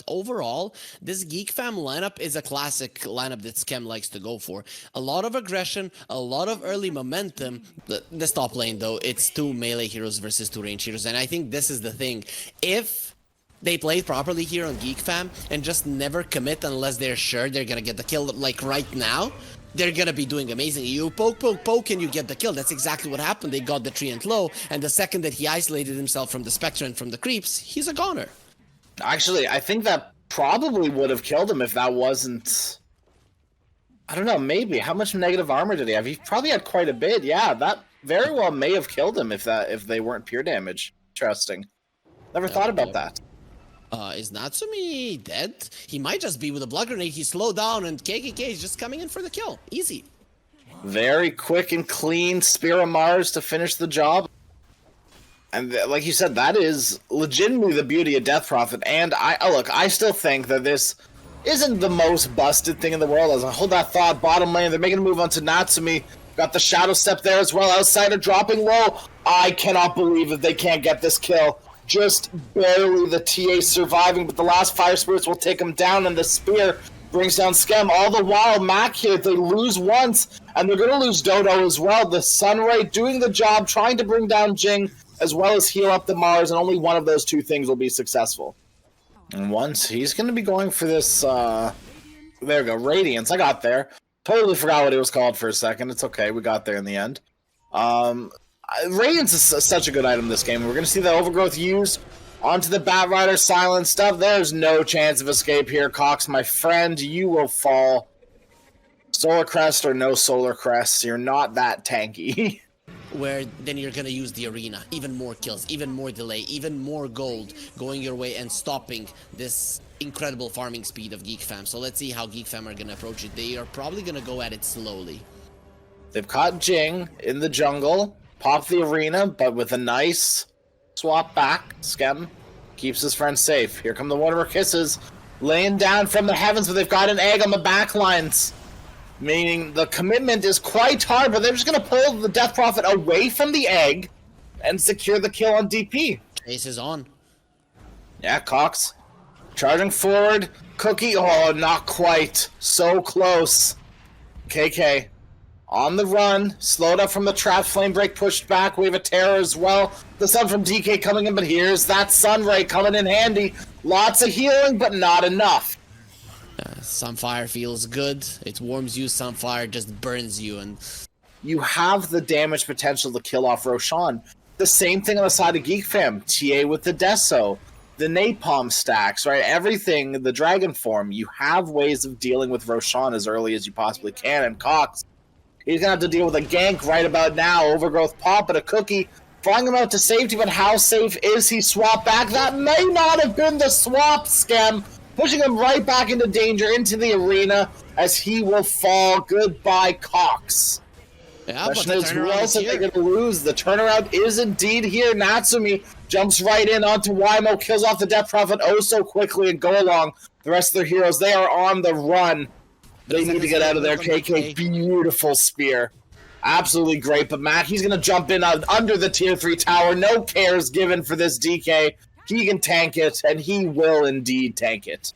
overall, this Geek Fam lineup is a classic lineup that Skem likes to go for. A lot of aggression, a lot of early momentum. This top lane, though, it's two melee heroes versus two range heroes, and I think this is the thing. If they played properly here on Geek Fam and just never commit unless they're sure they're gonna get the kill, like right now, they're gonna be doing amazing. You poke, and you get the kill. That's exactly what happened. They got the Treant low, and the second that he isolated himself from the Spectre and from the creeps, he's a goner. Actually, I think that probably would have killed him if that wasn't... I don't know, maybe. How much negative armor did he have? He probably had quite a bit. Yeah, that very well may have killed him if they weren't pure damage. Interesting. Never thought about that. Is Natsumi dead? He might just be with a blood grenade. He's slowed down, and KKK is just coming in for the kill. Easy. Very quick and clean Spear of Mars to finish the job. And like you said, that is legitimately the beauty of Death Prophet. And I still think that this isn't the most busted thing in the world. As I hold that thought, bottom lane, they're making a move onto Natsumi. Got the Shadow Step there as well. Outsider dropping low. I cannot believe that they can't get this kill. Just barely the TA surviving, but the last Fire Spirits will take him down, and the Spear brings down Skem. All the while, Mac here, they lose once, and they're going to lose Dodo as well. The Sunray doing the job, trying to bring down Jing, as well as heal up the Mars, and only one of those two things will be successful. And once, he's going to be going for this, there we go, Radiance. I got there. Totally forgot what it was called for a second. It's okay, we got there in the end. Radiance is such a good item this game. We're going to see the Overgrowth used onto the Bat Rider silent stuff. There's no chance of escape here. Kokz, my friend, you will fall. Solar Crest or no Solar Crest, you're not that tanky. Where then you're gonna use the arena. Even more kills, even more delay, even more gold going your way and stopping this incredible farming speed of Geek Fam. So let's see how Geek Fam are gonna approach it. They are probably gonna go at it slowly. They've caught Jing in the jungle, popped the arena, but with a nice swap back, Skem keeps his friend safe. Here come the Water Kisses, laying down from the heavens, but they've got an egg on the back lines. Meaning the commitment is quite hard, but they're just going to pull the Death Prophet away from the egg and secure the kill on DP. Chase is on. Yeah, Kokz charging forward. Cookie, oh, not quite. So close. KK on the run. Slowed up from the trap. Flame Break pushed back. Wave of Terror as well. The sun from DK coming in, but here's that Sunray coming in handy. Lots of healing, but not enough. Sunfire feels good. It warms you. Sunfire just burns you, and you have the damage potential to kill off Roshan. The same thing on the side of Geek Fam. TA with the Deso, the Napalm stacks, right? Everything, the Dragon form. You have ways of dealing with Roshan as early as you possibly can. And Kokz, he's gonna have to deal with a gank right about now. Overgrowth pop, but a Cookie flying him out to safety. But how safe is he? Swap back. That may not have been the swap, Skem. Pushing him right back into danger, into the arena, as he will fall. Goodbye, Kokz. Yeah, Question is, who else are they going to lose? The turnaround is indeed here. Natsumi jumps right in onto Wymo, kills off the Death Prophet oh so quickly, and go along. The rest of their heroes, they are on the run. They need to get out of there. KK, beautiful spear. Absolutely great, but Matt, he's going to jump in under the tier 3 tower. No cares given for this DK. He can tank it, and he will indeed tank it.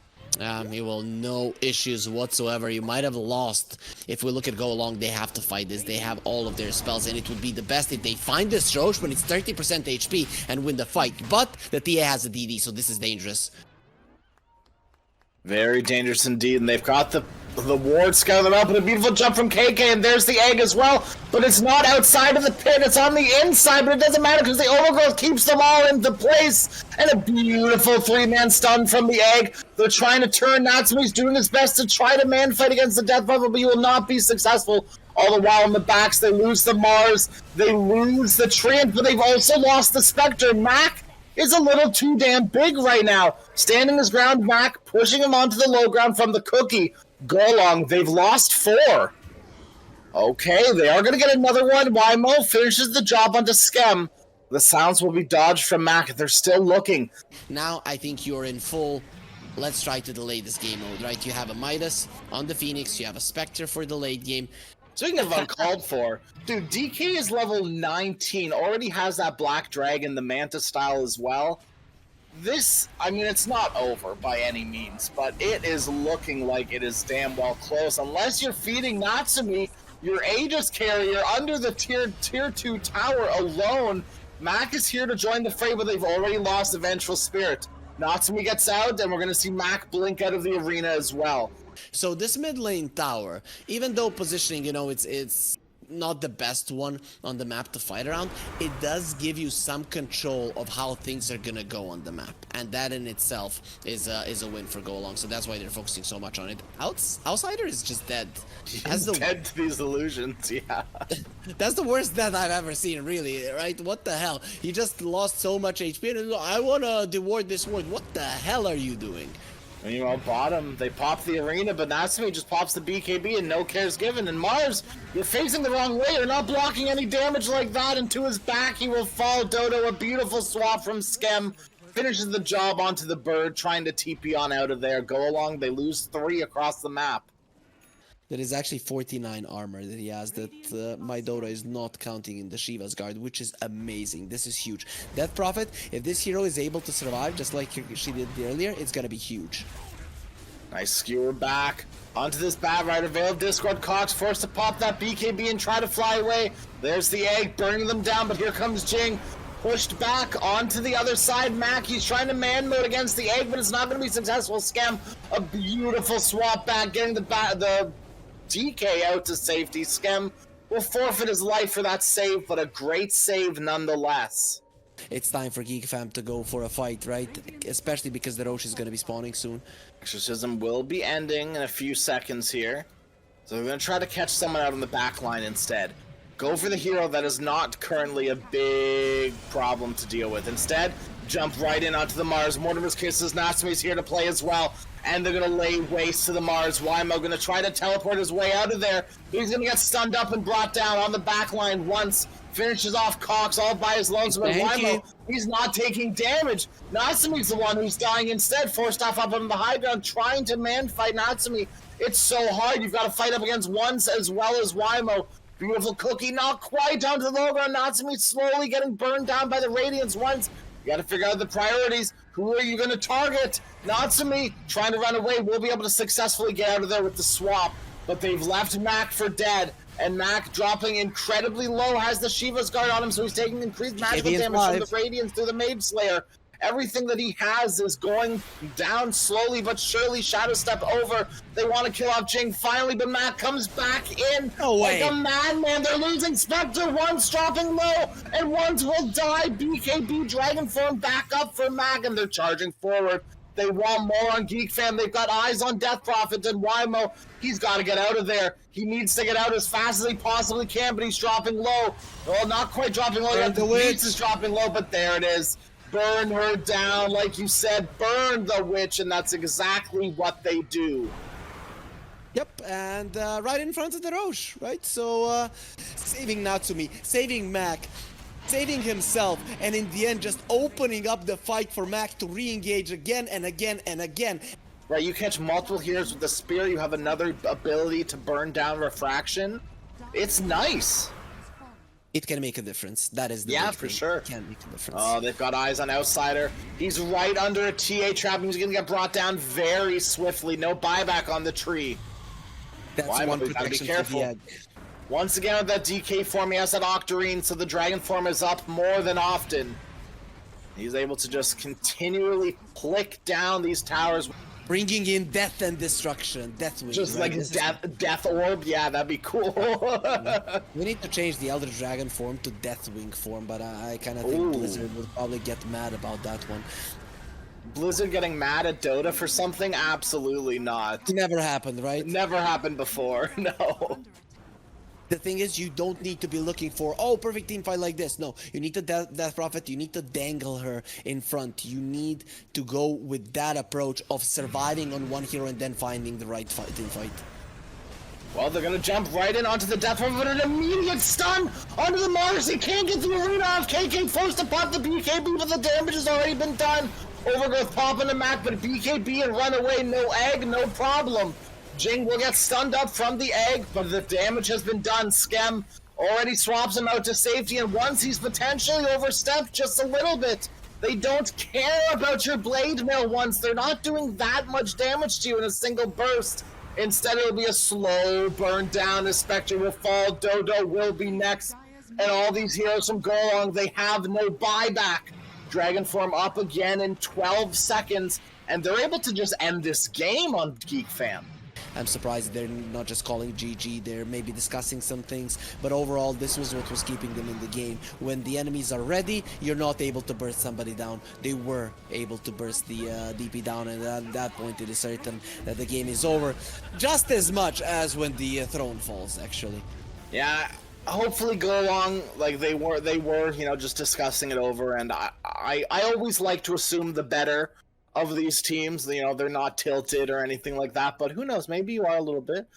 He will, no issues whatsoever. You might have lost. If we look at Go Along, they have to fight this. They have all of their spells, and it would be the best if they find this Roche when it's 30% HP and win the fight. But the TA has a DD, so this is dangerous. Very dangerous indeed, and they've got the ward scouting them out, but a beautiful jump from KK, and there's the egg as well, but it's not outside of the pit, it's on the inside, but it doesn't matter because the Overgrowth keeps them all into place, and a beautiful 3-man stun from the egg. They're trying to turn. Natsumi's doing his best to try to man fight against the Death Prophet, but he will not be successful. All the while on the backs, they lose the Mars, they lose the Treant, but they've also lost the Spectre. Mac is a little too damn big right now. Standing his ground, Mac pushing him onto the low ground from the Cookie. Go along, they've lost 4. Okay, they are going to get another one. Wymo finishes the job onto Skem. The sounds will be dodged from Mac. They're still looking. Now I think you're in full, let's try to delay this game mode, right? You have a Midas on the Phoenix, you have a Spectre for the late game. Speaking of uncalled for, dude, DK is level 19, already has that Black Dragon, the Manta style as well. this, I mean, it's not over by any means, but it is looking like it is damn well close. Unless you're feeding Natsumi, your Aegis carrier, under the tier 2 tower alone. Mac is here to join the fray, but they've already lost the Vengeful Spirit. Natsumi gets out, and we're going to see Mac blink out of the arena as well. So this mid lane tower, even though positioning, you know, it's not the best one on the map to fight around, it does give you some control of how things are gonna go on the map, and that in itself is a win for Go Along. So that's why they're focusing so much on it. Outsider is just dead. He's dead to these illusions, yeah. That's the worst death I've ever seen, really, right? What the hell? He just lost so much HP, and I wanna deward this ward. What the hell are you doing? Meanwhile, bottom, they pop the arena, but Natsumi just pops the BKB and no cares given. And Mars, you're facing the wrong way. You're not blocking any damage like that. And to his back, he will fall. Dodo, a beautiful swap from Skem, finishes the job onto the bird, trying to TP on out of there. Go Along, they lose 3 across the map. That is actually 49 armor that he has, that my Dota is not counting in the Shiva's guard, which is amazing. This is huge. Death Prophet, if this hero is able to survive, just like she did earlier, it's gonna be huge. Nice skewer back onto this Bat Rider. Veil of Discord, Kokz forced to pop that BKB and try to fly away. There's the egg, burning them down, but here comes Jing. Pushed back onto the other side. Mac, he's trying to man mode against the egg, but it's not going to be successful. Skem, a beautiful swap back, getting the DK out to safety. Skem will forfeit his life for that save, but a great save nonetheless. It's time for Geek Fam to go for a fight, right? Especially because the Roche is going to be spawning soon. Exorcism will be ending in a few seconds here. So we're going to try to catch someone out on the back line instead. Go for the hero that is not currently a big problem to deal with. Instead, jump right in onto the Mars. Mortimer's Kisses, Natsumi's here to play as well. And they're going to lay waste to the Mars. Wymo going to try to teleport his way out of there. He's going to get stunned up and brought down on the back line once. Finishes off Kokz all by his lonesome. And Wymo, he's not taking damage. Natsumi's the one who's dying instead. Forced off up on the high ground, trying to man-fight Natsumi. It's so hard. You've got to fight up against once as well as Wymo. Beautiful cookie, not quite down to the low ground. Natsumi slowly getting burned down by the Radiance once. You got to figure out the priorities. Who are you going to target? Natsumi trying to run away. Will be able to successfully get out of there with the swap. But they've left Mac for dead. And Mac dropping incredibly low, has the Shiva's guard on him, so he's taking increased magical damage from the Radiance through the Mage Slayer. Everything that he has is going down slowly but surely. Shadow Step over. They want to kill off Jing finally, but Mac comes back in like a madman. They're losing Spectre. Once dropping low, and once will die. BKB Dragon Form back up for Mac, and they're charging forward. They want more on Geek Fam. They've got eyes on Death Prophet and Wymo. He's got to get out of there. He needs to get out as fast as he possibly can, but he's dropping low. Well, not quite dropping low yet. The Witch is dropping low, but there it is. Burn her down, like you said. Burn the Witch, and that's exactly what they do. Yep, and right in front of the Roche, right? So, saving Natsumi, saving Mac, saving himself, and in the end just opening up the fight for Mac to re-engage again and again and again. Right, you catch multiple heroes with the spear, you have another ability to burn down refraction. It's nice. It can make a difference. That is the yeah, big for thing. sure. It can make a difference. Oh, they've got eyes on Outsider. He's right under a TA trap. He's gonna get brought down very swiftly. No buyback on the tree. That's one protection to the egg. Once again with that DK form, he has that Octarine, so the Dragon form is up more than often. He's able to just continually click down these towers. Bringing in death and destruction, Deathwing. Just right? Like death orb, yeah, that'd be cool. We need to change the Elder Dragon form to Deathwing form, but I kind of think Blizzard would probably get mad about that one. Blizzard getting mad at Dota for something? Absolutely not. It never happened, right? It never happened before, no. The thing is, you don't need to be looking for, oh, perfect team fight like this. No, you need to Death Prophet, you need to dangle her in front. You need to go with that approach of surviving on one hero and then finding the right team fight. Well, they're going to jump right in onto the Death Prophet, but an immediate stun onto the Mars. He can't get the arena off. KK forced to pop the BKB, but the damage has already been done. Overgrowth popping the Mac, but BKB and run away. No egg, no problem. Jing will get stunned up from the egg, but the damage has been done. Skem already swaps him out to safety, and once he's potentially overstepped just a little bit, They don't care about your blade mail once. They're not doing that much damage to you in a single burst. Instead, it'll be a slow burn down. A Spectre will fall. Dodo will be next. And all these heroes from Go Along, they have no buyback. Dragon form up again in 12 seconds. And they're able to just end this game on Geek Fam. I'm surprised they're not just calling GG, they're maybe discussing some things, but overall this was what was keeping them in the game. When the enemies are ready, you're not able to burst somebody down. They were able to burst the DP down, and at that point it is certain that the game is over, just as much as when the throne falls, actually. Yeah, hopefully Go Along, like they were, you know, just discussing it over, and I always like to assume the better of these teams. You know, they're not tilted or anything like that, but who knows, maybe you are a little bit.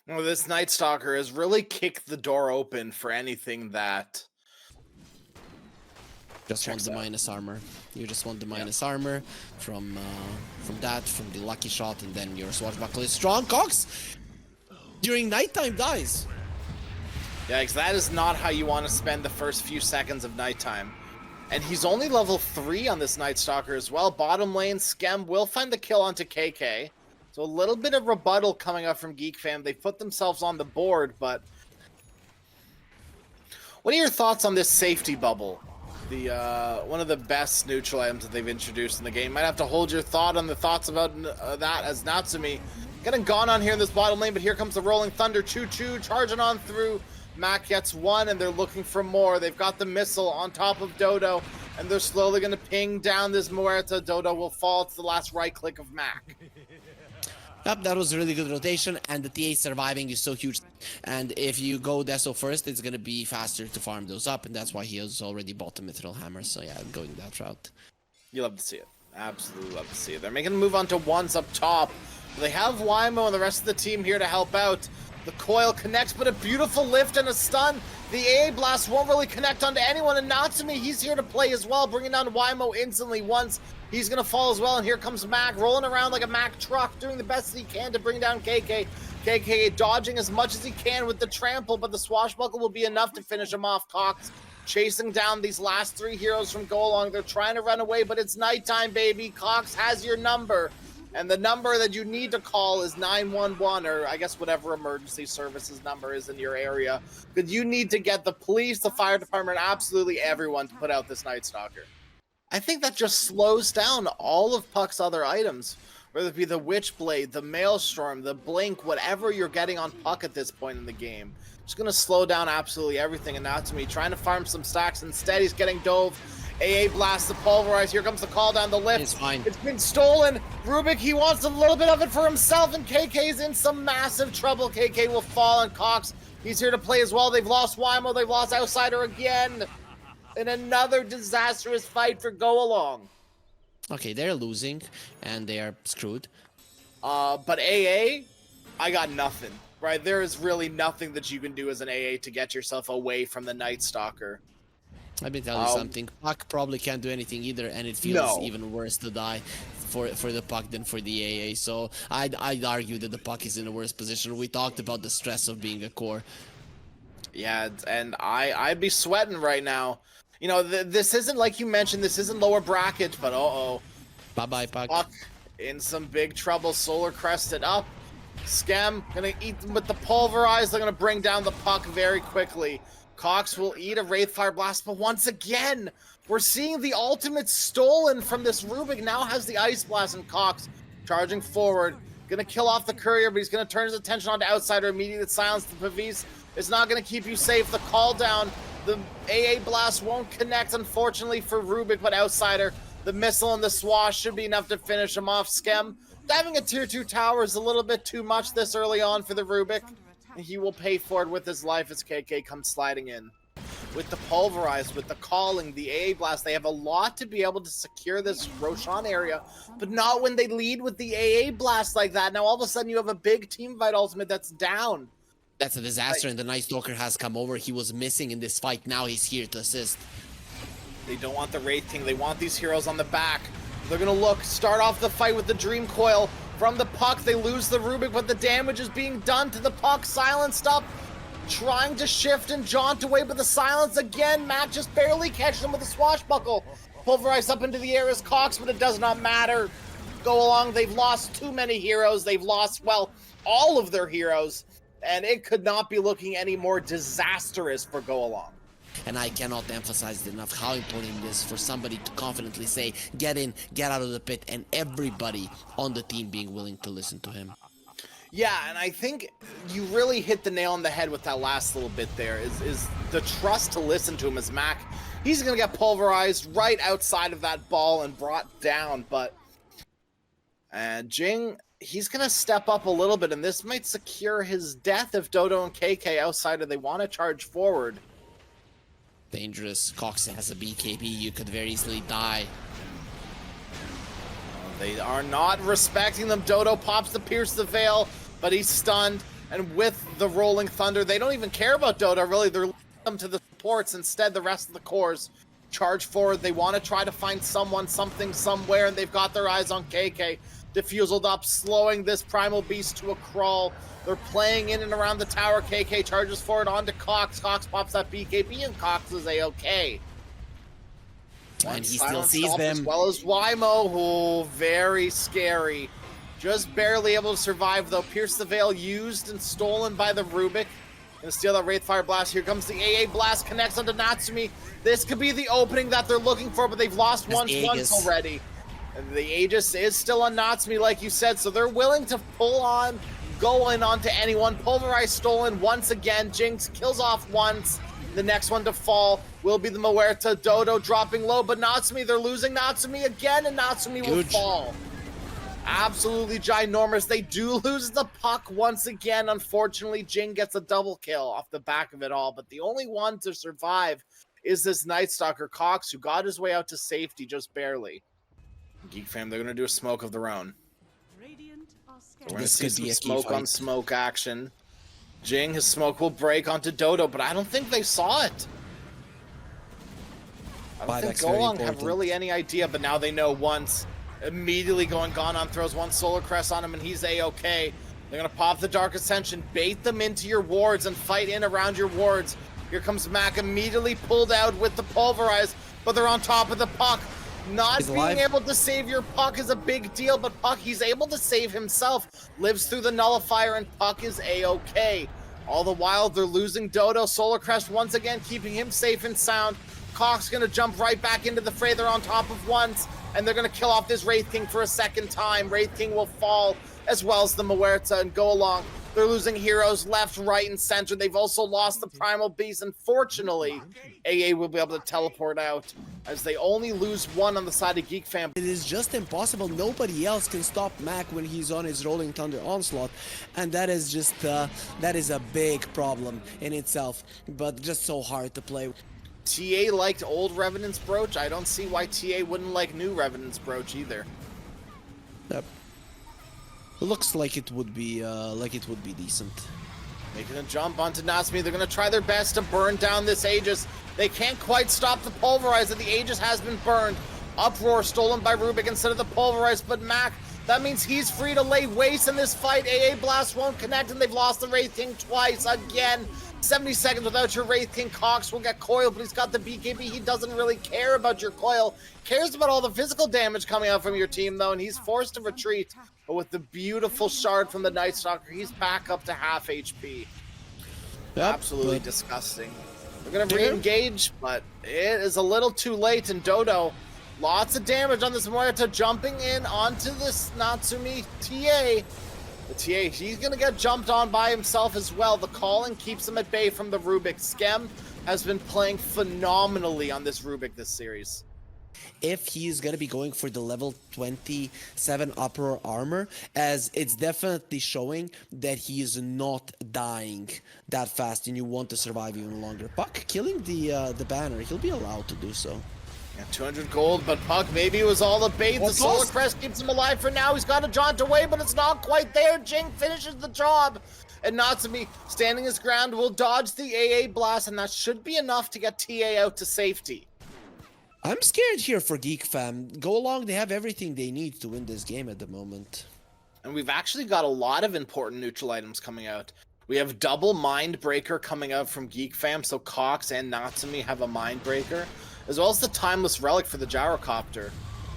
You know, this Night Stalker has really kicked the door open for anything that just want the minus armor. You just want the minus armor from the lucky shot, and then your swashbuckle is strong. Kokz during nighttime dies. Yeah, because that is not how you want to spend the first few seconds of nighttime. And he's only level 3 on this Night Stalker as well. Bottom lane, Skem will find the kill onto KK. So a little bit of rebuttal coming up from Geek Fam. They put themselves on the board, but what are your thoughts on this safety bubble? The one of the best neutral items that they've introduced in the game. Might have to hold your thought on the thoughts about that, as Natsumi getting gone on here in this bottom lane, but here comes the Rolling Thunder. Choo-choo charging on through. Mac gets one, and they're looking for more. They've got the missile on top of Dodo, and they're slowly going to ping down this Muerta. Dodo will fall. It's the last right click of Mac. Yep, that was a really good rotation, and the TA surviving is so huge. And if you go Deso first, it's going to be faster to farm those up, and that's why he has already bought the Mithril Hammer. So yeah, going that route. You love to see it. Absolutely love to see it. They're making a move on to ones up top. They have Wymo and the rest of the team here to help out. The coil connects, but a beautiful lift and a stun. The AA blast won't really connect onto anyone, and Natsumi, he's here to play as well, bringing down Wymo instantly once. He's going to fall as well, and here comes Mac, rolling around like a Mac truck, doing the best that he can to bring down KK. KK dodging as much as he can with the trample, but the swashbuckle will be enough to finish him off. Kokz chasing down these last 3 heroes from Go Along. They're trying to run away, but it's nighttime, baby. Kokz has your number. And the number that you need to call is 911, or I guess whatever emergency services number is in your area. Because you need to get the police, the fire department, absolutely everyone to put out this Night Stalker. I think that just slows down all of Puck's other items. Whether it be the Witchblade, the Maelstrom, the Blink, whatever you're getting on Puck at this point in the game. It's going to slow down absolutely everything. And Natsumi trying to farm some stacks. Instead, he's getting dove. AA blasts the pulverize. Here comes the call down the lift. It's fine. It's been stolen. Rubik, he wants a little bit of it for himself, and KK's in some massive trouble. KK will fall, and Kokz, he's here to play as well. They've lost Wymo. They've lost Outsider again. In another disastrous fight for Go Along. Okay, they're losing, and they are screwed. But AA, I got nothing. Right? There is really nothing that you can do as an AA to get yourself away from the Night Stalker. Let me tell you something. Puck probably can't do anything either, and it feels even worse to die for the Puck than for the AA. So I'd argue that the Puck is in a worse position. We talked about the stress of being a core. Yeah, and I'd be sweating right now. You know, this isn't, like you mentioned, this isn't lower bracket, but Bye-bye, Puck. Puck in some big trouble. Solar crested up. Skem gonna eat them with the pulverize. They're gonna bring down the Puck very quickly. Kokz will eat a Wraithfire Blast, but once again, we're seeing the ultimate stolen from this Rubik. Now has the Ice Blast, and Kokz charging forward. Gonna kill off the Courier, but he's gonna turn his attention onto Outsider immediately. Silence the Pavis. It's not gonna keep you safe. The call down, the AA Blast won't connect, unfortunately, for Rubik, but Outsider, the missile and the swash should be enough to finish him off. Skem, having a tier 2 tower is a little bit too much this early on for the Rubik. He will pay for it with his life as KK comes sliding in. With the pulverize, with the calling, the AA blast, they have a lot to be able to secure this Roshan area, but not when they lead with the AA blast like that. Now all of a sudden you have a big team fight ultimate that's down. That's a disaster, and the Night Stalker has come over. He was missing in this fight. Now he's here to assist. They don't want the Wraith King. They want these heroes on the back. They're going to start off the fight with the Dream Coil. From the Puck, they lose the Rubik, but the damage is being done to the Puck. Silenced up, trying to shift and jaunt away, but the silence again. Matt just barely catches him with a swashbuckle. Pulverize up into the air as Kokz, but it does not matter. Go along, they've lost too many heroes. They've lost, well, all of their heroes. And it could not be looking any more disastrous for Go Along. And I cannot emphasize enough how important it is for somebody to confidently say, get in, get out of the pit, and everybody on the team being willing to listen to him. Yeah, and I think you really hit the nail on the head with that last little bit there, is the trust to listen to him as Mac. He's going to get pulverized right outside of that ball and brought down, but... And Jing, he's going to step up a little bit, and this might secure his death if Dodo and KK outside of they want to charge forward. Dangerous. Kokz has a BKB. You could very easily die. They are not respecting them. Dodo pops to pierce the veil, but he's stunned. And with the Rolling Thunder, they don't even care about Dodo, really. They're leading them to the supports. Instead, the rest of the cores charge forward. They want to try to find someone, something, somewhere, and they've got their eyes on KK. Diffuseled up, slowing this Primal Beast to a crawl. They're playing in and around the tower. KK charges forward onto Kokz. Kokz pops that BKB, and Kokz is A-okay. And he still sees them. As well as Wymo, who very scary. Just barely able to survive, though. Pierce the Veil used and stolen by the Rubik. Gonna steal that Wraithfire Blast. Here comes the AA Blast, connects onto Natsumi. This could be the opening that they're looking for, but they've lost once already. The Aegis is still on Natsumi, like you said, so they're willing to pull on, go in onto anyone. Pulverize stolen once again. Jinx kills off once. The next one to fall will be the Muerta. Dodo dropping low, but Natsumi, they're losing Natsumi again, and Natsumi will fall. Absolutely ginormous. They do lose the puck once again. Unfortunately, Jing gets a double kill off the back of it all, but the only one to survive is this Night Stalker, Kokz, who got his way out to safety just barely. Geek fam, they're going to do a smoke of their own. So we're going to see some smoke on smoke action. Jing, his smoke will break onto Dodo, but I don't think they saw it. I don't think Go Along have really any idea, but now they know once. Immediately gone on, throws one Solar Crest on him, and he's A-okay. They're going to pop the Dark Ascension, bait them into your wards, and fight in around your wards. Here comes Mac, immediately pulled out with the Pulverize, but they're on top of the puck. Not being able to save your Puck is a big deal, but Puck, he's able to save himself. Lives through the Nullifier, and Puck is A-okay. All the while, they're losing Dodo. Solar Crest once again, keeping him safe and sound. Kokz gonna jump right back into the fray. They're on top of once, and they're gonna kill off this Wraith King for a second time. Wraith King will fall, as well as the Muerta, and Go Along. They're losing heroes left, right, and center. They've also lost the Primal Beast. Unfortunately, AA will be able to teleport out, as they only lose one on the side of Geek fam. It is just impossible. Nobody else can stop Mac when he's on his Rolling Thunder onslaught, and that is just that is a big problem in itself, but just so hard to play. TA liked old Revenant's Brooch. I don't see why TA wouldn't like new Revenant's Brooch either. Yep. Looks like it would be decent. Making a jump onto Natsumi. They're going to try their best to burn down this Aegis. They can't quite stop the Pulverize, and the Aegis has been burned. Uproar stolen by Rubik instead of the Pulverize, but Mac, that means he's free to lay waste in this fight. AA Blast won't connect, and they've lost the Wraith King twice again. 70 seconds without your Wraith King. Kokz will get coiled, but he's got the BKB. He doesn't really care about your coil. Cares about all the physical damage coming out from your team, though, and he's forced to retreat. But with the beautiful shard from the Night Stalker, he's back up to half HP. Yep, absolutely disgusting. They're going to re-engage, but it is a little too late, and Dodo, lots of damage on this Muerta, jumping in onto this Natsumi TA. The TA, he's going to get jumped on by himself as well. The calling keeps him at bay from the Rubik. Skem has been playing phenomenally on this Rubik this series. If he's going to be going for the level 27 Uproar armor, as it's definitely showing that he is not dying that fast and you want to survive even longer. Puck killing the banner, he'll be allowed to do so. Yeah, 200 gold, but Puck, maybe it was all the bait. The Solar Crest keeps him alive for now. He's got to jaunt away, but it's not quite there. Jing finishes the job. And Natsumi, standing his ground, will dodge the AA Blast, and that should be enough to get TA out to safety. I'm scared here for Geek fam. Go Along, they have everything they need to win this game at the moment. And we've actually got a lot of important neutral items coming out. We have double Mind Breaker coming out from Geek fam, so Kokz and Natsumi have a Mind Breaker. as well as the Timeless Relic for the Gyrocopter.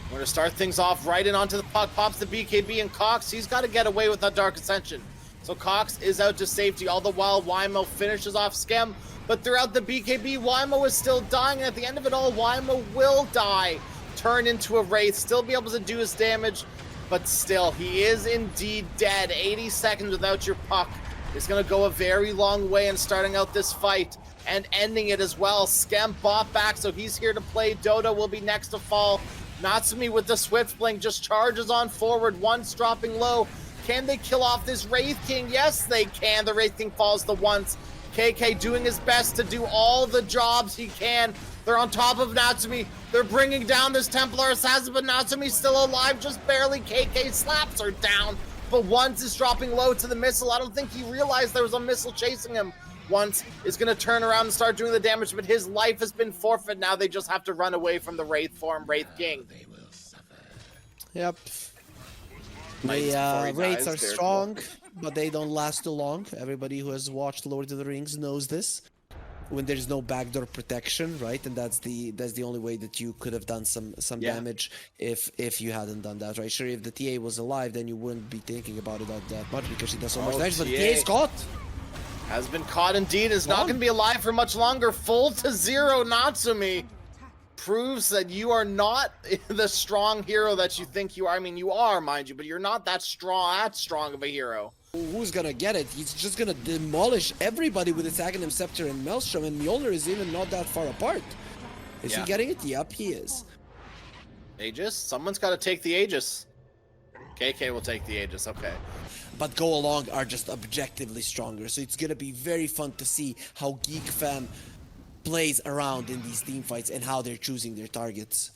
We're going to start things off right in onto the puck. Pops the BKB, and Kokz, he's got to get away with that Dark Ascension. So Kokz is out to safety. All the while, Wymo finishes off Skem. But throughout the BKB, Wymo is still dying. And at the end of it all, Wymo will die. Turn into a Wraith. Still be able to do his damage. But still, he is indeed dead. 80 seconds without your puck is going to go a very long way in starting out this fight. And ending it as well. Skem bought back, so he's here to play. Dota will be next to fall. Natsumi with the Swift Blink just charges on forward. Once dropping low. Can they kill off this Wraith King? Yes, they can. The Wraith King falls to once. KK doing his best to do all the jobs he can. They're on top of Natsumi. They're bringing down this Templar Assassin, but Natsumi's still alive, just barely. KK slaps her down, but Once is dropping low to the missile. I don't think he realized there was a missile chasing him. Once is going to turn around and start doing the damage, but his life has been forfeit. Now they just have to run away from the Wraith form, Wraith King. Yep. The Wraiths are strong, but they don't last too long. Everybody who has watched Lord of the Rings knows this. When there's no backdoor protection, right? And that's the only way that you could have done some damage if you hadn't done that, right? Sure, if the TA was alive, then you wouldn't be thinking about it that much because he does so much damage, but the TA's caught. Has been caught indeed, is not going to be alive for much longer. Full to zero, Natsumi. Proves that you are not the strong hero that you think you are. I mean, you are, mind you, but you're not that strong of a hero. Who's gonna get it? He's just gonna demolish everybody with his Aghanim Scepter and Maelstrom, and Mjolnir is even not that far apart. Is he getting it? Yep, he is. Aegis? Someone's got to take the Aegis. KK will take the Aegis, okay. But Go Along are just objectively stronger, so it's gonna be very fun to see how Geek Fam plays around in these team fights and how they're choosing their targets.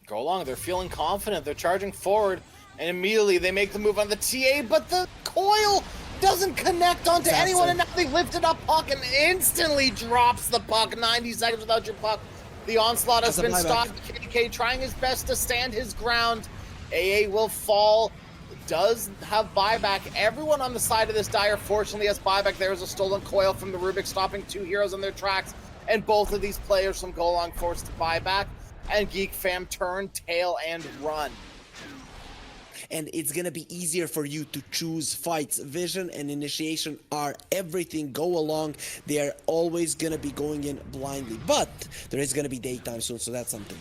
Go Along, they're feeling confident, they're charging forward, and immediately they make the move on the TA, but the coil doesn't connect onto anyone, and now they lifted up puck and instantly drops the puck. 90 seconds without your puck. The onslaught has been stopped. KK trying his best to stand his ground. AA will fall. Does have buyback. Everyone on the side of this Dire fortunately has buyback. There is a stolen coil from the Rubik, stopping two heroes in their tracks, and both of these players from Go Along forced to buyback, and Geek Fam turn, tail, and run. And it's gonna be easier for you to choose fights. Vision and initiation are everything. Go Along, they are always gonna be going in blindly, but there is gonna be daytime soon, so that's something.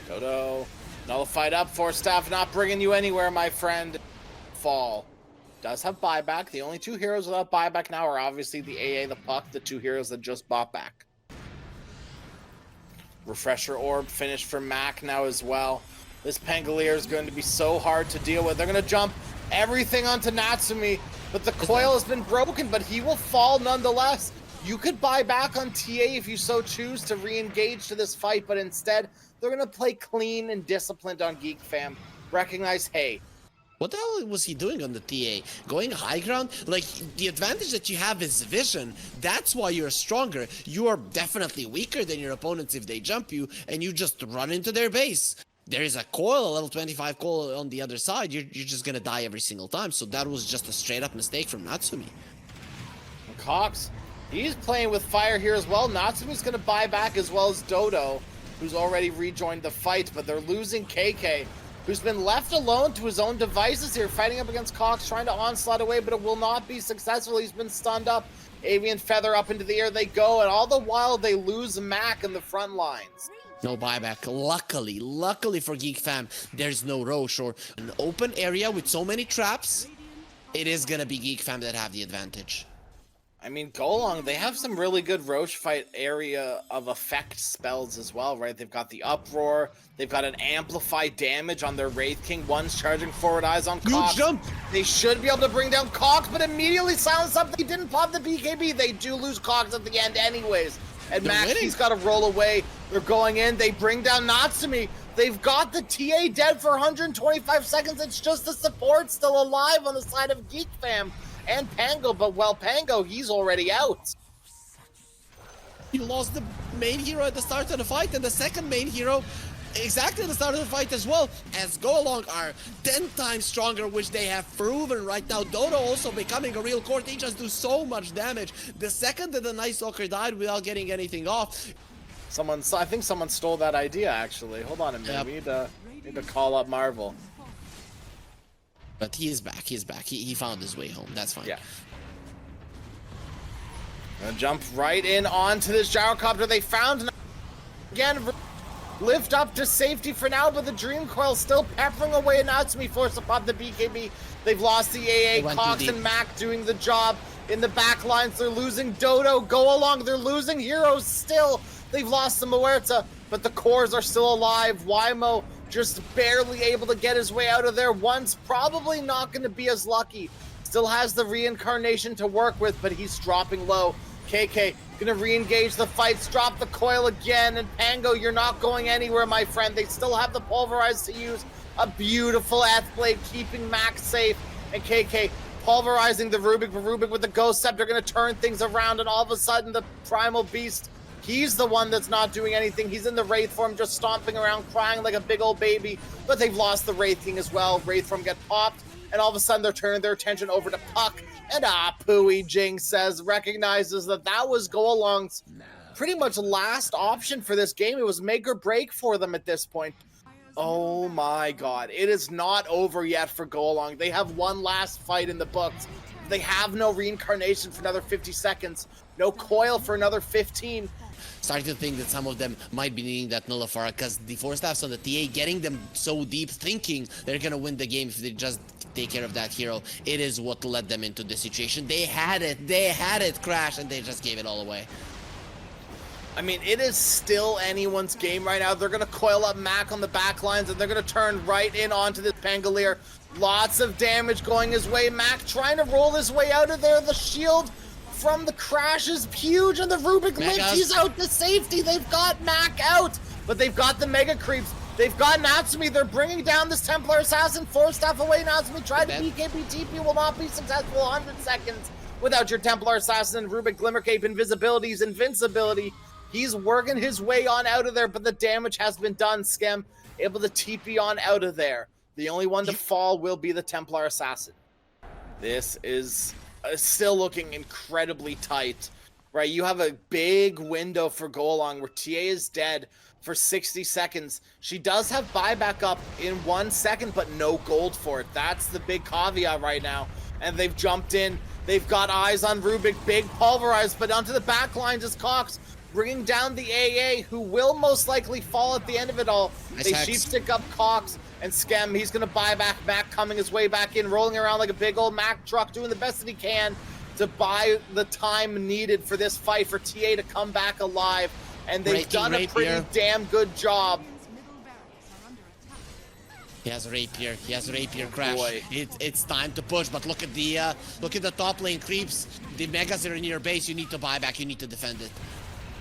Dodo, nullified up for staff, not bringing you anywhere, my friend. Fall does have buyback. The only two heroes without buyback now are obviously the AA, the Puck, the two heroes that just bought back. Refresher Orb finished for Mac now as well. This Pangolier is going to be so hard to deal with. They're going to jump everything onto Natsumi, but the coil has been broken, but he will fall nonetheless. You could buy back on TA if you so choose to re-engage to this fight, but instead, they're going to play clean and disciplined on Geek Fam. Recognize, hey, what the hell was he doing on the TA? Going high ground? Like, the advantage that you have is vision. That's why you're stronger. You are definitely weaker than your opponents if they jump you, and you just run into their base. There is a coil, a level 25 coil on the other side. You're just gonna die every single time. So that was just a straight up mistake from Natsumi. Kokz, he's playing with fire here as well. Natsumi's gonna buy back as well as Dodo, who's already rejoined the fight, but they're losing KK, who's been left alone to his own devices here, fighting up against Kokz, trying to onslaught away, but it will not be successful. He's been stunned up. Avian Feather up into the air they go, and all the while they lose Mac in the front lines. No buyback. Luckily for Geek Fam, there's no Roche or an open area with so many traps. It is gonna be Geek Fam that have the advantage. I mean, Go Along, they have some really good Roche fight area of effect spells as well, right? They've got the Uproar, they've got an Amplify damage on their Wraith King, one's charging forward, eyes on Kokz. Jump! They should be able to bring down Kokz, but immediately silence up. They didn't pop the BKB. They do lose Kokz at the end anyways. And Max, he's got to roll away. They're going in. They bring down Natsumi. They've got the TA dead for 125 seconds. It's just the support still alive on the side of Geek Fam and Pango. But, well, Pango, he's already out. He lost the main hero at the start of the fight, and the second main hero exactly at the start of the fight as well, as Go Along are 10 times stronger, which they have proven right now. Dota also becoming a real core. They just do so much damage. The second that the Night Stalker died without getting anything off, I think someone stole that idea, actually. Hold on a minute. Yep. We need to call up Marvel. But he is back. He is back. He found his way home. That's fine. Yeah. Gonna jump right in onto this gyrocopter. They found again. Lift up to safety for now, but the Dream Coil still peppering away. Natsumi forced to pop the BKB. They've lost the AA. Kokz and Mac doing the job in the back lines. They're losing Dodo. Go along. They're losing heroes still. They've lost the Muerta, but the cores are still alive. Wymo just barely able to get his way out of there once. Probably not going to be as lucky. Still has the reincarnation to work with, but he's dropping low. KK gonna re-engage the fights, drop the coil again, and Pango, you're not going anywhere, my friend. They still have the pulverize to use. A beautiful Blade keeping Max safe, and KK pulverizing the Rubik, but Rubik with the Ghost Scepter gonna turn things around, and all of a sudden the Primal Beast, he's the one that's not doing anything. He's in the Wraith form, just stomping around, crying like a big old baby, but they've lost the Wraith King as well. Wraith form get popped, and all of a sudden they're turning their attention over to Puck. And Pooey, Jing says, recognizes that was Go Along's pretty much last option for this game. It was make or break for them at this point. Oh my god, it is not over yet for Go Along. They have one last fight in the books. They have no reincarnation for another 50 seconds, no coil for another 15. Starting to think that some of them might be needing that Nullifier because the 4 staffs on the TA getting them so deep, thinking they're gonna win the game if they just take care of that hero. It is what led them into this situation. They had it crash, and they just gave it all away. I mean, it is still anyone's game right now. They're gonna coil up Mac on the back lines, and they're gonna turn right in onto this Pangolier. Lots of damage going his way. Mac trying to roll his way out of there. The shield from the crash is huge, and the Rubik lifts. He's out to safety. They've got Mac out, but they've got the Mega Creeps. They've got Natsumi. They're bringing down this Templar Assassin. 4 staff away. Natsumi tried to BKB TP. Will not be successful. 100 seconds without your Templar Assassin. Rubik Glimmer Cape, invisibilities, invincibility. He's working his way on out of there, but the damage has been done. Skem able to TP on out of there. The only one to fall will be the Templar Assassin. This is still looking incredibly tight, right? You have a big window for Go Along where TA is dead for 60 seconds. She does have buyback up in 1 second, but no gold for it. That's the big caveat right now. And they've jumped in. They've got eyes on Rubik. Big pulverized, but onto the back lines is Kokz, bringing down the AA, who will most likely fall at the end of it all. They sheepstick up Kokz and Skem. He's going to buy back Mac, coming his way back in, rolling around like a big old Mac truck, doing the best that he can to buy the time needed for this fight for TA to come back alive. And they've done a pretty damn good job. He has a rapier. He has a rapier crash. It's time to push, but look at the top lane creeps. The megas are in your base. You need to buy back. You need to defend it.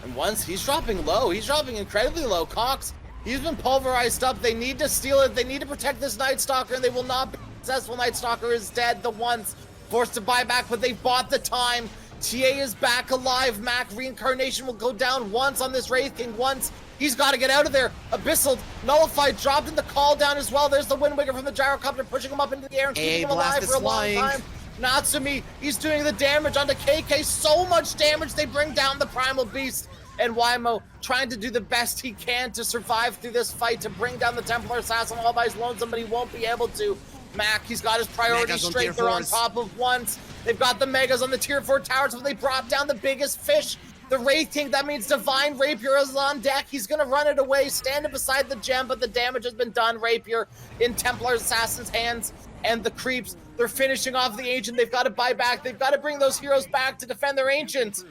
And once he's dropping low, he's dropping incredibly low. Kokz, he's been pulverized up. They need to steal it. They need to protect this Night Stalker, and they will not be successful. Night Stalker is dead. The once forced to buy back, but they've bought the time. TA is back alive. Mac reincarnation will go down once on this Wraith King. Once he's got to get out of there. Abyssal, nullified, dropped in the call down as well. There's the Windwigger from the gyrocopter, pushing him up into the air and keeping him alive for a long time. Natsumi, he's doing the damage onto KK. So much damage. They bring down the Primal Beast. And Wymo trying to do the best he can to survive through this fight, to bring down the Templar Assassin all by his lonesome, but he won't be able to. Mac, he's got his priorities straight. They're on top of once. They've got the Megas on the tier 4 towers, but they brought down the biggest fish. The Wraith King, that means Divine Rapier is on deck. He's going to run it away, standing beside the gem, but the damage has been done. Rapier in Templar Assassin's hands, and the creeps, they're finishing off the Ancient. They've got to buy back. They've got to bring those heroes back to defend their Ancient.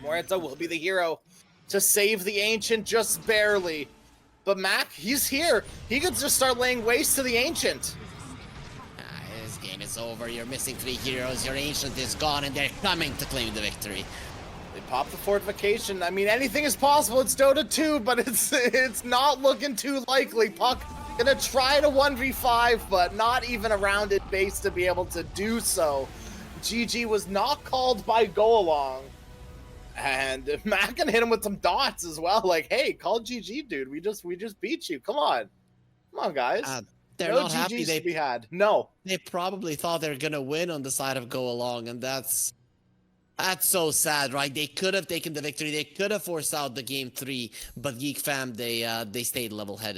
Muerta will be the hero to save the Ancient just barely. But Mac, he's here. He could just start laying waste to the Ancient. This game is over. You're missing 3 heroes. Your Ancient is gone, and they're coming to claim the victory. They pop the fortification. I mean, anything is possible. It's Dota 2, but it's not looking too likely. Puck gonna try to 1v5, but not even a rounded base to be able to do so. GG was not called by Go Along. And Mac can hit him with some dots as well. Like, hey, call GG, dude. We just beat you. Come on, guys. They're no not GGs happy. To be had. No. They probably thought they're gonna win on the side of Go Along, and that's That's so sad, right? They could have taken the victory. They could have forced out the game 3, but Geek Fam, they stayed level-headed.